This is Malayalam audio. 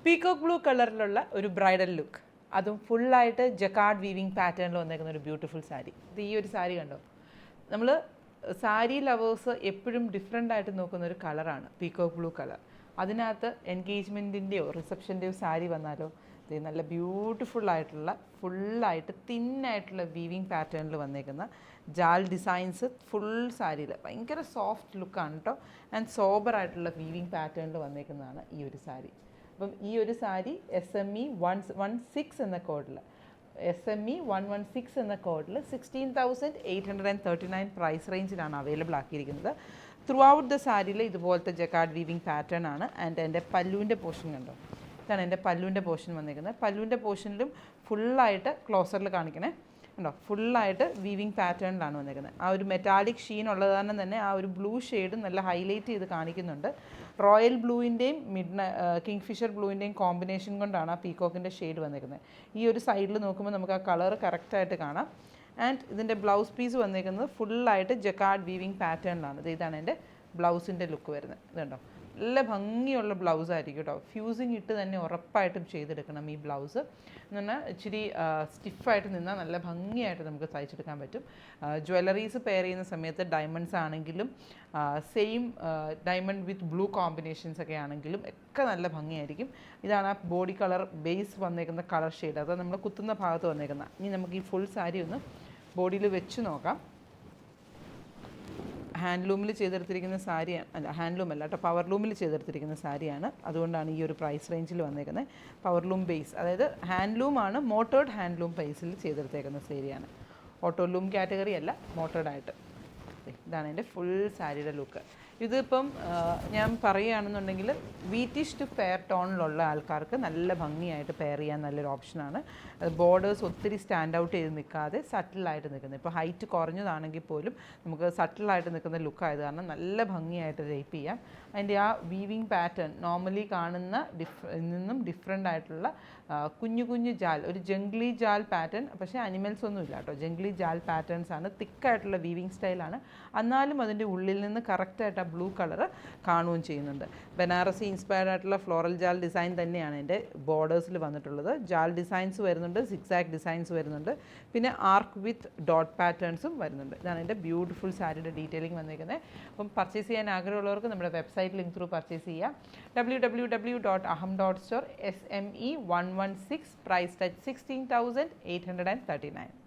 പീകോക്ക് ബ്ലൂ കളറിലുള്ള ഒരു ബ്രൈഡൽ ലുക്ക്, അതും ഫുള്ളായിട്ട് ജക്കാർഡ് വീവിങ് പാറ്റേണിൽ വന്നേക്കുന്ന ഒരു ബ്യൂട്ടിഫുൾ സാരി. ഇത് ഈ ഒരു സാരി കണ്ടോ, നമ്മൾ സാരി ലവേഴ്സ് എപ്പോഴും ഡിഫറെൻ്റ് ആയിട്ട് നോക്കുന്ന ഒരു കളറാണ് പീകോക്ക് ബ്ലൂ കളർ. അതിനകത്ത് എൻഗേജ്മെൻറ്റിൻ്റെയോ റിസപ്ഷൻ്റെയോ സാരി വന്നാലോ ഇത് നല്ല ബ്യൂട്ടിഫുൾ ആയിട്ടുള്ള ഫുള്ളായിട്ട് തിന്നായിട്ടുള്ള വീവിങ് പാറ്റേണിൽ വന്നേക്കുന്ന ജാൽ ഡിസൈൻസ് ഫുൾ സാരിയിൽ ഭയങ്കര സോഫ്റ്റ് ലുക്കാണ് കേട്ടോ. ആൻഡ് സോബറായിട്ടുള്ള വീവിങ് പാറ്റേണിൽ വന്നേക്കുന്നതാണ് ഈ ഒരു സാരി. അപ്പം ഈ ഒരു സാരി SME 116 എന്ന കോഡിൽ SME 116 എന്ന കോഡിൽ 16,839 പ്രൈസ് റേഞ്ചിലാണ് അവൈലബിൾ ആക്കിയിരിക്കുന്നത്. ത്രൂ ഔട്ട് ദ സാരിയിൽ ഇതുപോലത്തെ ജക്കാർഡ് വീവിങ് പാറ്റേൺ ആണ്. ആൻഡ് എൻ്റെ പല്ലുവിൻ്റെ പോർഷൻ കണ്ടോ, ഇതാണ് എൻ്റെ പല്ലുവിൻ്റെ പോർഷൻ വന്നിരിക്കുന്നത്. പല്ലുവിൻ്റെ പോർഷനിലും ഫുള്ളായിട്ട് ക്ലോസറിൽ കാണിക്കണേ ഉണ്ടോ, ഫുള്ളായിട്ട് വീവിങ് പാറ്റേണിലാണ് വന്നിരിക്കുന്നത്. ആ ഒരു മെറ്റാലിക് ഷീൻ ഉള്ളത് കാരണം തന്നെ ആ ഒരു ബ്ലൂ ഷെയ്ഡ് നല്ല ഹൈലൈറ്റ് ചെയ്ത് കാണിക്കുന്നുണ്ട്. റോയൽ ബ്ലൂവിൻ്റെയും കിങ്ഫിഷർ ബ്ലൂവിൻ്റെയും കോമ്പിനേഷൻ കൊണ്ടാണ് ആ പീകോക്കിൻ്റെ ഷെയ്ഡ് വന്നിരിക്കുന്നത്. ഈ ഒരു സൈഡിൽ നോക്കുമ്പോൾ നമുക്ക് ആ കളർ കറക്റ്റായിട്ട് കാണാം. ആൻഡ് ഇതിൻ്റെ ബ്ലൗസ് പീസ് വന്നിരിക്കുന്നത് ഫുള്ളായിട്ട് ജക്കാർഡ് വീവിങ് പാറ്റേണിലാണ്. ഇതാണ് എൻ്റെ ബ്ലൗസിൻ്റെ ലുക്ക് വരുന്നത്. ഇതുണ്ടോ, നല്ല ഭംഗിയുള്ള ബ്ലൗസായിരിക്കും കേട്ടോ. ഫ്യൂസിങ് ഇട്ട് തന്നെ ഉറപ്പായിട്ടും ചെയ്തെടുക്കണം ഈ ബ്ലൗസ്. എന്ന് പറഞ്ഞാൽ ഇച്ചിരി സ്റ്റിഫായിട്ട് നിന്നാൽ നല്ല ഭംഗിയായിട്ട് നമുക്ക് തയ്ച്ചെടുക്കാൻ പറ്റും. ജ്വല്ലറീസ് പെയർ ചെയ്യുന്ന സമയത്ത് ഡയമണ്ട്സ് ആണെങ്കിലും സെയിം ഡയമണ്ട് വിത്ത് ബ്ലൂ കോമ്പിനേഷൻസ് ഒക്കെ ആണെങ്കിലും ഒക്കെ നല്ല ഭംഗിയായിരിക്കും. ഇതാണ് ആ ബോഡി കളർ ബേസ് വന്നേക്കുന്ന കളർ ഷെയ്ഡ്, അത് നമ്മൾ കുത്തുന്ന ഭാഗത്ത് വന്നേക്കുന്ന. ഇനി നമുക്ക് ഈ ഫുൾ സാരി ഒന്ന് ബോഡിയിൽ വെച്ച് നോക്കാം. ഹാൻഡ്ലൂമിൽ ചെയ്തെടുത്തിരിക്കുന്ന സാരി അല്ല, ഹാൻഡ്ലൂം അല്ല കേട്ടോ, പവർലൂമിൽ ചെയ്തെടുത്തിരിക്കുന്ന സാരിയാണ്. അതുകൊണ്ടാണ് ഈ ഒരു പ്രൈസ് റേഞ്ചിൽ വന്നേക്കുന്നത്. പവർലൂം ബേസ്, അതായത് ഹാൻഡ്ലൂമാണ്, മോട്ടേർഡ് ഹാൻഡ്ലൂം ബേസിൽ ചെയ്തെടുത്തേക്കുന്ന സാരിയാണ്. ഓട്ടോലൂം കാറ്റഗറി അല്ല, മോട്ടേർഡായിട്ട്. ഇതാണ് എൻ്റെ ഫുൾ സാരിയുടെ ലുക്ക്. ഇതിപ്പം ഞാൻ പറയുകയാണെന്നുണ്ടെങ്കിൽ വീറ്റിഷ് ടു ഫെയർ ടോണിലുള്ള ആൾക്കാർക്ക് നല്ല ഭംഗിയായിട്ട് പെയർ ചെയ്യാൻ നല്ലൊരു ഓപ്ഷനാണ്. അത് ബോർഡേഴ്സ് ഒത്തിരി സ്റ്റാൻഡ് ഔട്ട് ചെയ്ത് നിൽക്കാതെ സട്ടിലായിട്ട് നിൽക്കുന്നത്. ഇപ്പോൾ ഹൈറ്റ് കുറഞ്ഞതാണെങ്കിൽ പോലും നമുക്ക് സട്ടിലായിട്ട് നിൽക്കുന്ന ലുക്കായത് കാരണം നല്ല ഭംഗിയായിട്ട് റേപ്പ് ചെയ്യാം. അതിൻ്റെ ആ വീവിങ് പാറ്റേൺ നോർമലി കാണുന്ന നിന്നും ഡിഫറെൻ്റ് ആയിട്ടുള്ള കുഞ്ഞു കുഞ്ഞു ജാൽ, ഒരു ജംഗ്ലി ജാൽ പാറ്റേൺ, പക്ഷേ അനിമൽസ് ഒന്നും ഇല്ല കേട്ടോ. ജംഗ്ലി ജാൽ പാറ്റേൺസ് ആണ്, തിക്കായിട്ടുള്ള വീവിങ് സ്റ്റൈലാണ്. എന്നാലും അതിൻ്റെ ഉള്ളിൽ നിന്ന് കറക്റ്റായിട്ട് ആ ബ്ലൂ കളർ കാണുകയും ചെയ്യുന്നുണ്ട്. ബനാറസി ഇൻസ്പയർഡ് ആയിട്ടുള്ള ഫ്ലോറൽ ജാൽ ഡിസൈൻ തന്നെയാണ് എൻ്റെ ബോർഡേഴ്സിൽ വന്നിട്ടുള്ളത്. ജാൽ ഡിസൈൻസ് വരുന്നുണ്ട്, സിക്സാക് ഡിസൈൻസ് വരുന്നുണ്ട്, പിന്നെ ആർക്ക് വിത്ത് ഡോട്ട് പാറ്റേൺസും വരുന്നുണ്ട്. ഇതാണ് എൻ്റെ ബ്യൂട്ടിഫുൾ സാരിയുടെ ഡീറ്റെയിലിംഗ് വന്നിരിക്കുന്നത്. അപ്പം പർച്ചേസ് ചെയ്യാൻ ആഗ്രഹമുള്ളവർക്ക് നമ്മുടെ വെബ്സൈറ്റ് ലിങ്ക് ത്രൂ പർച്ചേസ് ചെയ്യാം. www.aham.store SME 116 price at 16,839.